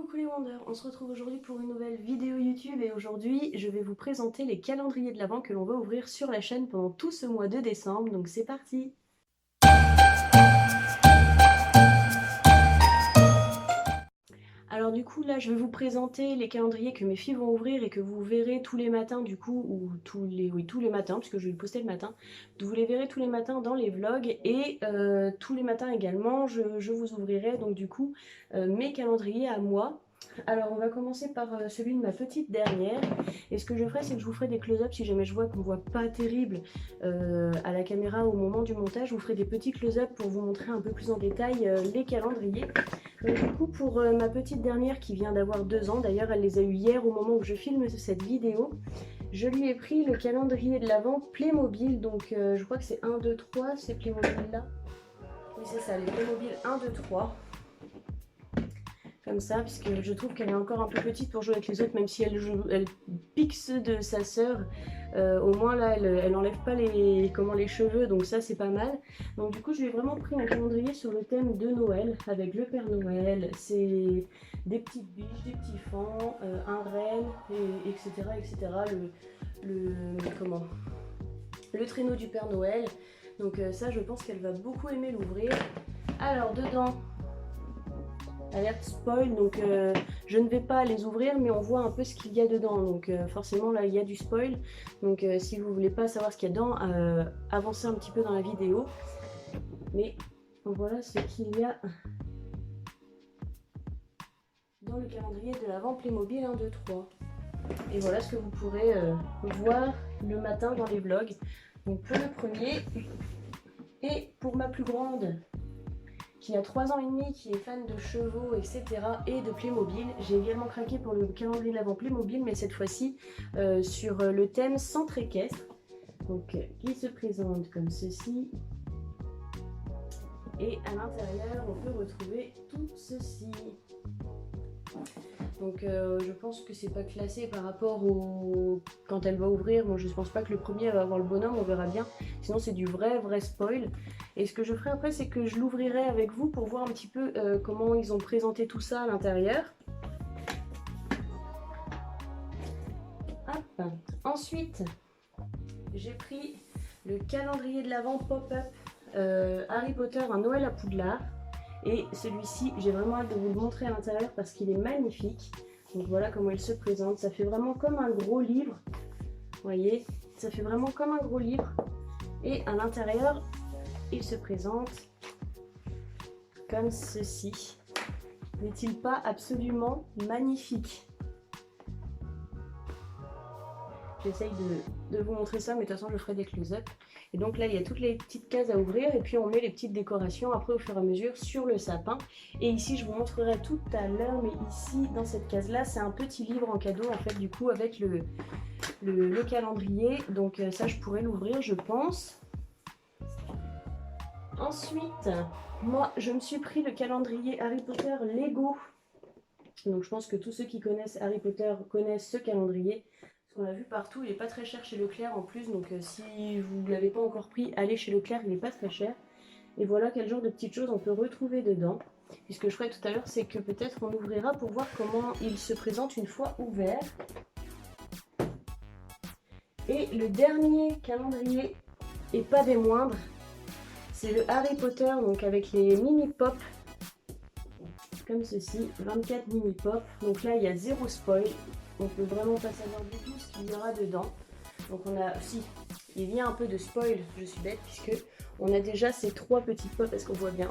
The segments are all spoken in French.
Coucou les Wonders, on se retrouve aujourd'hui pour une nouvelle vidéo YouTube et aujourd'hui je vais vous présenter les calendriers de l'Avent que l'on va ouvrir sur la chaîne pendant tout ce mois de décembre, donc c'est parti! Alors du coup là je vais vous présenter les calendriers que mes filles vont ouvrir et que vous verrez tous les matins du coup, ou tous les matins puisque je vais le poster le matin. Vous les verrez tous les matins dans les vlogs et tous les matins également je vous ouvrirai donc du coup mes calendriers à moi. Alors on va commencer par celui de ma petite dernière et ce que je ferai c'est que je vous ferai des close-up si jamais je vois qu'on ne voit pas terrible à la caméra au moment du montage. Je vous ferai des petits close-up pour vous montrer un peu plus en détail les calendriers. Donc, du coup pour ma petite dernière qui vient d'avoir 2 ans, d'ailleurs elle les a eu hier au moment où je filme cette vidéo, je lui ai pris le calendrier de l'Avent Playmobil, donc je crois que c'est 1, 2, 3, ces Playmobil là. Oui c'est ça, les Playmobil 1, 2, 3. Comme ça, puisque je trouve qu'elle est encore un peu petite pour jouer avec les autres, même si elle pique ceux de sa sœur. Au moins là, elle enlève pas les cheveux, donc ça c'est pas mal. Donc du coup, je lui ai vraiment pris un calendrier sur le thème de Noël, avec le Père Noël, c'est des petites biches, des petits fans, un renne, etc. Le traîneau du Père Noël. Donc ça, je pense qu'elle va beaucoup aimer l'ouvrir. Alors dedans, alerte spoil, donc je ne vais pas les ouvrir mais on voit un peu ce qu'il y a dedans, donc forcément là il y a du spoil, donc si vous voulez pas savoir ce qu'il y a dedans, avancez un petit peu dans la vidéo, mais voilà ce qu'il y a dans le calendrier de l'Avent Playmobil 1, 2, 3. Et voilà ce que vous pourrez voir le matin dans les vlogs, donc pour le premier. Et pour ma plus grande qui a 3 ans et demi, qui est fan de chevaux, etc. et de Playmobil. J'ai également craqué pour le calendrier de l'Avent Playmobil, mais cette fois-ci sur le thème centre équestre. Donc qui se présente comme ceci. Et à l'intérieur, on peut retrouver tout ceci. Donc je pense que c'est pas classé par rapport au... quand elle va ouvrir. Moi je pense pas que le premier va avoir le bonhomme, on verra bien. Sinon c'est du vrai spoil. Et ce que je ferai après c'est que je l'ouvrirai avec vous pour voir un petit peu comment ils ont présenté tout ça à l'intérieur. Hop. Ensuite j'ai pris le calendrier de l'Avent pop-up Harry Potter, un Noël à Poudlard. Et celui-ci, j'ai vraiment hâte de vous le montrer à l'intérieur parce qu'il est magnifique. Donc voilà comment il se présente. Ça fait vraiment comme un gros livre. Vous voyez, ça fait vraiment comme un gros livre. Et à l'intérieur, il se présente comme ceci. N'est-il pas absolument magnifique? J'essaye de vous montrer ça, mais de toute façon, je ferai des close-up. Et donc là, il y a toutes les petites cases à ouvrir et puis on met les petites décorations après au fur et à mesure sur le sapin. Et ici, je vous montrerai tout à l'heure, mais ici, dans cette case-là, c'est un petit livre en cadeau, en fait, du coup, avec le calendrier. Donc ça, je pourrais l'ouvrir, je pense. Ensuite, moi, je me suis pris le calendrier Harry Potter Lego. Donc je pense que tous ceux qui connaissent Harry Potter connaissent ce calendrier. On l'a vu partout, il n'est pas très cher chez Leclerc en plus, donc si vous ne l'avez pas encore pris, allez chez Leclerc, il n'est pas très cher. Et voilà quel genre de petites choses on peut retrouver dedans. Et ce que je ferai tout à l'heure, c'est que peut-être on ouvrira pour voir comment il se présente une fois ouvert. Et le dernier calendrier, et pas des moindres, c'est le Harry Potter, donc avec les mini-pop, comme ceci, 24 mini-pop. Donc là, il y a 0 spoil. On peut vraiment pas savoir du tout ce qu'il y aura dedans. Donc on a aussi, il y a un peu de spoil, je suis bête, puisque on a déjà ces 3 petites pop, est-ce qu'on voit bien?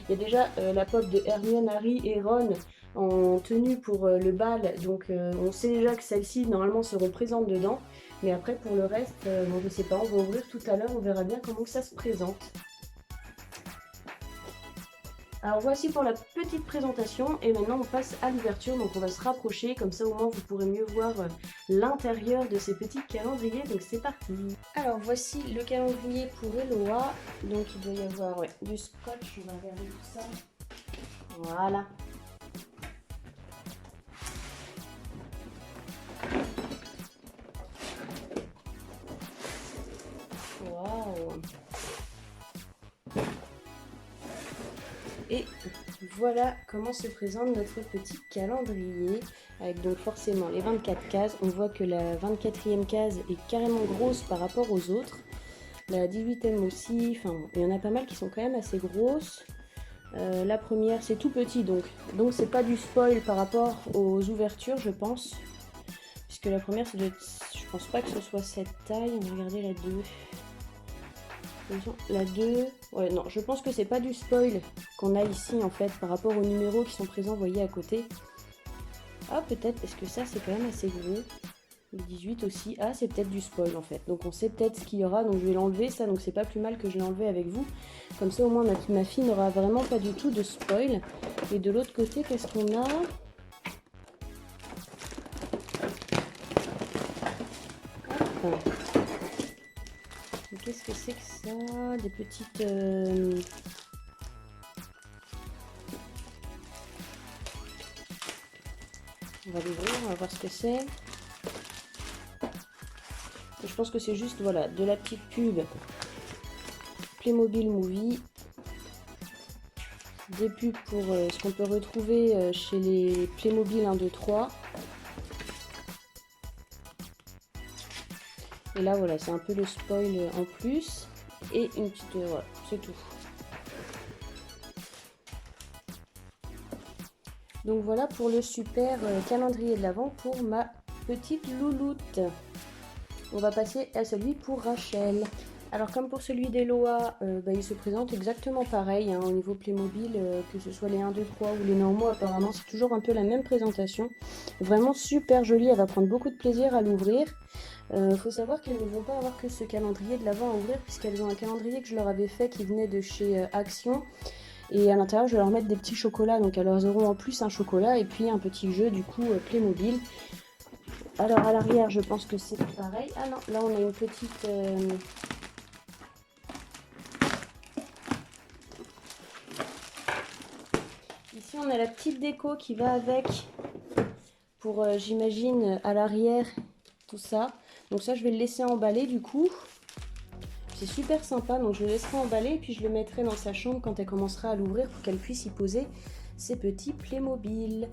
Il y a déjà la pop de Hermione, Harry et Ron en tenue pour le bal, donc on sait déjà que celles-ci normalement seront présentes dedans. Mais après pour le reste, bon, je sais pas, on va ouvrir tout à l'heure, on verra bien comment ça se présente. Alors voici pour la petite présentation et maintenant on passe à l'ouverture, donc on va se rapprocher, comme ça au moins vous pourrez mieux voir l'intérieur de ces petits calendriers, donc c'est parti. Alors voici le calendrier pour Eloa, donc il doit y avoir du scotch, on va regarder tout ça, voilà. Waouh. Et voilà comment se présente notre petit calendrier, avec donc forcément les 24 cases. On voit que la 24e case est carrément grosse par rapport aux autres. La 18e aussi, enfin bon, il y en a pas mal qui sont quand même assez grosses. La première c'est tout petit donc c'est pas du spoil par rapport aux ouvertures je pense. Puisque la première ça doit être, je pense pas que ce soit cette taille, on va regarder la 2. La 2, ouais non, je pense que c'est pas du spoil qu'on a ici en fait par rapport aux numéros qui sont présents, vous voyez à côté. Ah peut-être, est-ce que ça c'est quand même assez gros. Le 18 aussi, ah c'est peut-être du spoil en fait. Donc on sait peut-être ce qu'il y aura, donc je vais l'enlever ça, donc c'est pas plus mal que je l'ai enlevé avec vous. Comme ça au moins ma fille n'aura vraiment pas du tout de spoil. Et de l'autre côté, qu'est-ce qu'on a? Hop. Qu'est-ce que c'est que ça? Des petites... On va l'ouvrir, on va voir ce que c'est. Je pense que c'est juste, voilà, de la petite pub Playmobil Movie. Des pubs pour ce qu'on peut retrouver chez les Playmobil 1, 2, 3. Et là, voilà, c'est un peu le spoil en plus. Et une petite... voilà, c'est tout. Donc voilà pour le super calendrier de l'Avent pour ma petite louloute. On va passer à celui pour Rachel. Alors comme pour celui d'Eloa, il se présente exactement pareil hein, au niveau Playmobil, que ce soit les 1, 2, 3 ou les normaux apparemment, c'est toujours un peu la même présentation. Vraiment super jolie, elle va prendre beaucoup de plaisir à l'ouvrir. Faut savoir qu'elles ne vont pas avoir que ce calendrier de l'Avent à ouvrir, puisqu'elles ont un calendrier que je leur avais fait qui venait de chez Action. Et à l'intérieur, je vais leur mettre des petits chocolats, donc elles auront en plus un chocolat et puis un petit jeu du coup Playmobil. Alors à l'arrière, je pense que c'est pareil. Ah non, là on a une petite... Ici on a la petite déco qui va avec pour, j'imagine, à l'arrière, tout ça. Donc ça, je vais le laisser emballer du coup. C'est super sympa, donc je le laisserai emballer et puis je le mettrai dans sa chambre quand elle commencera à l'ouvrir pour qu'elle puisse y poser ses petits Playmobil.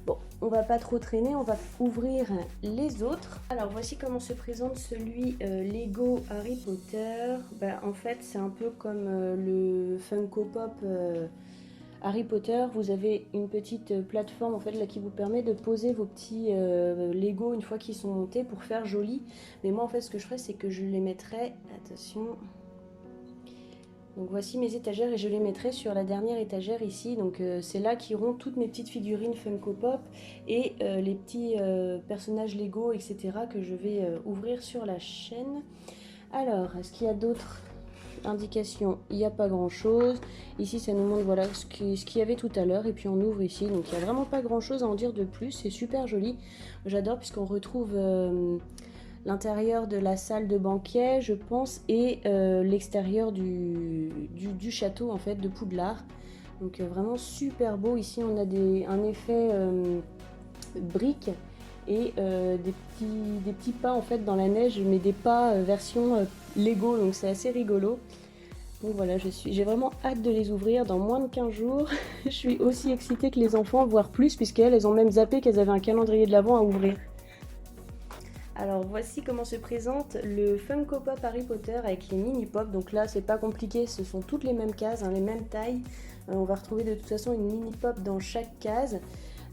Bon, on va pas trop traîner, on va ouvrir les autres. Alors voici comment se présente celui Lego Harry Potter. En fait, c'est un peu comme le Funko Pop Harry Potter. Vous avez une petite plateforme en fait là qui vous permet de poser vos petits Lego une fois qu'ils sont montés pour faire joli. Mais moi en fait ce que je ferais c'est que je les mettrais, attention, donc voici mes étagères et je les mettrai sur la dernière étagère ici. Donc c'est là qu'iront toutes mes petites figurines Funko Pop et les petits personnages Lego etc. que je vais ouvrir sur la chaîne. Alors, est-ce qu'il y a d'autres indications? Il n'y a pas grand chose. Ici ça nous montre voilà ce qu'il y avait tout à l'heure et puis on ouvre ici. Donc il n'y a vraiment pas grand chose à en dire de plus. C'est super joli. J'adore puisqu'on retrouve... l'intérieur de la salle de banquet, je pense, et l'extérieur du château en fait de Poudlard. Donc vraiment super beau. Ici on a un effet brique et des petits pas en fait dans la neige, mais des pas version Lego, donc c'est assez rigolo. Donc voilà, j'ai vraiment hâte de les ouvrir dans moins de 15 jours. Je suis aussi excitée que les enfants, voire plus, puisqu'elles ont même zappé qu'elles avaient un calendrier de l'Avent à ouvrir. Alors voici comment se présente le Funko Pop Harry Potter avec les mini pop. Donc là c'est pas compliqué, ce sont toutes les mêmes cases, hein, les mêmes tailles. On va retrouver de toute façon une mini pop dans chaque case.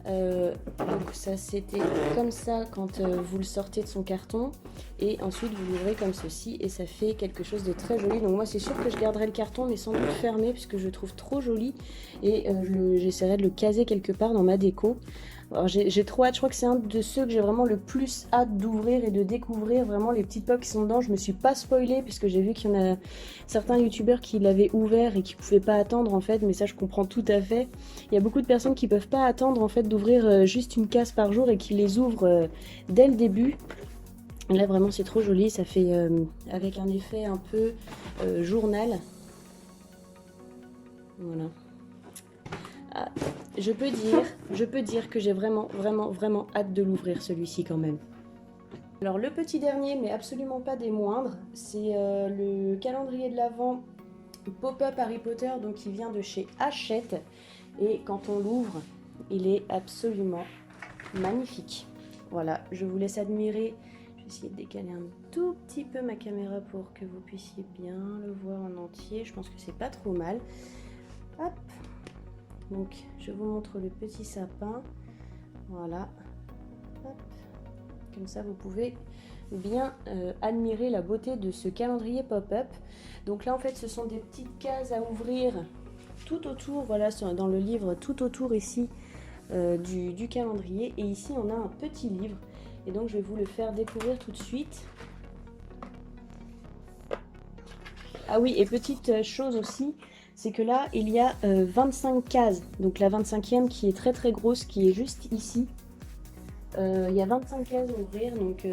Donc ça c'était comme ça quand vous le sortez de son carton. Et ensuite vous l'ouvrez comme ceci et ça fait quelque chose de très joli. Donc moi c'est sûr que je garderai le carton mais sans doute fermé puisque je le trouve trop joli. Et j'essaierai de le caser quelque part dans ma déco. Alors j'ai trop hâte, je crois que c'est un de ceux que j'ai vraiment le plus hâte d'ouvrir et de découvrir vraiment les petites pop qui sont dedans. Je me suis pas spoilée puisque j'ai vu qu'il y en a certains youtubeurs qui l'avaient ouvert et qui pouvaient pas attendre en fait, mais ça je comprends tout à fait. Il y a beaucoup de personnes qui peuvent pas attendre en fait d'ouvrir juste une case par jour et qui les ouvrent dès le début. Là vraiment c'est trop joli, ça fait avec un effet un peu journal. Voilà. Ah, je peux dire que j'ai vraiment hâte de l'ouvrir celui-ci quand même. Alors le petit dernier, mais absolument pas des moindres, c'est le calendrier de l'Avent pop-up Harry Potter, donc qui vient de chez Hachette. Et quand on l'ouvre, il est absolument magnifique. Voilà, je vous laisse admirer. Je vais essayer de décaler un tout petit peu ma caméra pour que vous puissiez bien le voir en entier. Je pense que c'est pas trop mal. Hop. Donc, je vous montre le petit sapin. Voilà. Hop. Comme ça, vous pouvez bien admirer la beauté de ce calendrier pop-up. Donc là, en fait, ce sont des petites cases à ouvrir tout autour. Voilà, dans le livre, tout autour ici du calendrier. Et ici, on a un petit livre. Et donc, je vais vous le faire découvrir tout de suite. Ah oui, et petite chose aussi, c'est que là, il y a 25 cases. Donc la 25e qui est très très grosse, qui est juste ici. Il y a 25 cases à ouvrir, donc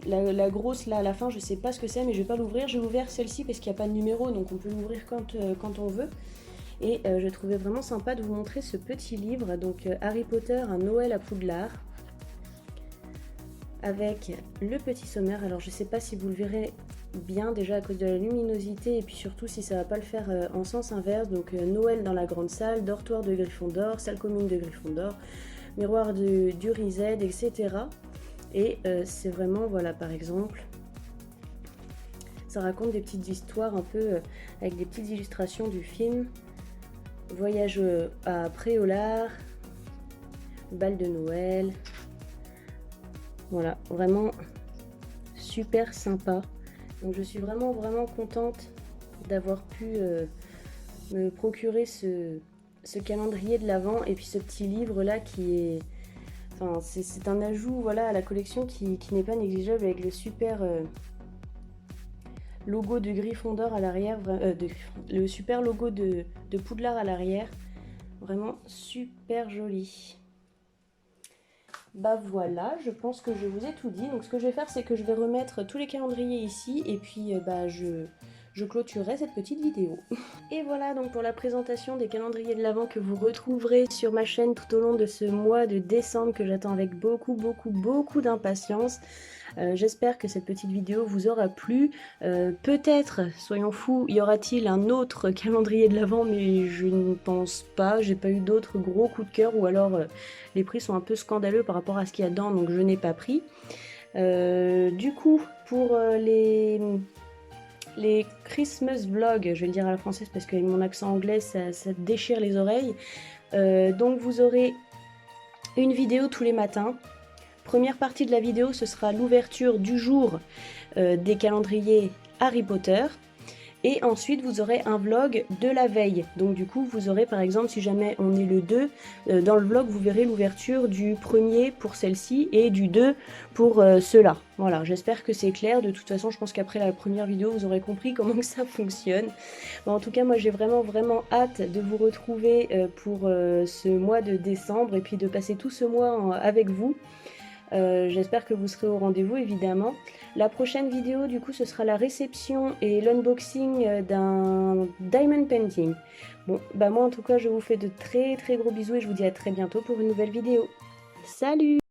la grosse là à la fin, je sais pas ce que c'est, mais je vais pas l'ouvrir. J'ai ouvert celle-ci parce qu'il n'y a pas de numéro, donc on peut l'ouvrir quand on veut. Et je trouvais vraiment sympa de vous montrer ce petit livre, donc Harry Potter, un Noël à Poudlard, avec le petit sommaire. Alors je sais pas si vous le verrez bien déjà à cause de la luminosité, et puis surtout si ça va pas le faire en sens inverse. Donc Noël dans la grande salle, dortoir de Gryffondor, salle commune de Gryffondor, miroir du Rized, etc. Et c'est vraiment, voilà, par exemple, ça raconte des petites histoires un peu avec des petites illustrations du film. Voyage à Préolard, bal de Noël. Voilà, vraiment super sympa. Donc je suis vraiment contente d'avoir pu me procurer ce calendrier de l'Avent et puis ce petit livre là qui est... Enfin, c'est un ajout, voilà, à la collection qui n'est pas négligeable, avec le super logo de Gryffondor à l'arrière, le super logo de Poudlard à l'arrière. Vraiment super joli. Bah voilà, je pense que je vous ai tout dit. Donc ce que je vais faire, c'est que je vais remettre tous les calendriers ici et puis bah je clôturerai cette petite vidéo. Et voilà donc pour la présentation des calendriers de l'Avent que vous retrouverez sur ma chaîne tout au long de ce mois de décembre que j'attends avec beaucoup d'impatience. J'espère que cette petite vidéo vous aura plu. Peut-être, soyons fous, y aura-t-il un autre calendrier de l'Avent, mais je ne pense pas. J'ai pas eu d'autres gros coups de cœur, ou alors les prix sont un peu scandaleux par rapport à ce qu'il y a dedans, donc je n'ai pas pris. Du coup, pour les Christmas vlogs, je vais le dire à la française parce qu'avec mon accent anglais ça déchire les oreilles. Donc vous aurez une vidéo tous les matins. Première partie de la vidéo, ce sera l'ouverture du jour des calendriers Harry Potter. Et ensuite, vous aurez un vlog de la veille. Donc du coup, vous aurez par exemple, si jamais on est le 2, dans le vlog, vous verrez l'ouverture du premier pour celle-ci et du 2 pour ceux-là. Voilà, j'espère que c'est clair. De toute façon, je pense qu'après la première vidéo, vous aurez compris comment que ça fonctionne. Bon, en tout cas, moi, j'ai vraiment hâte de vous retrouver pour ce mois de décembre et puis de passer tout ce mois avec vous. J'espère que vous serez au rendez-vous, évidemment. La prochaine vidéo, du coup, ce sera la réception et l'unboxing d'un diamond painting. Bon, bah moi, en tout cas, je vous fais de très gros bisous et je vous dis à très bientôt pour une nouvelle vidéo. Salut!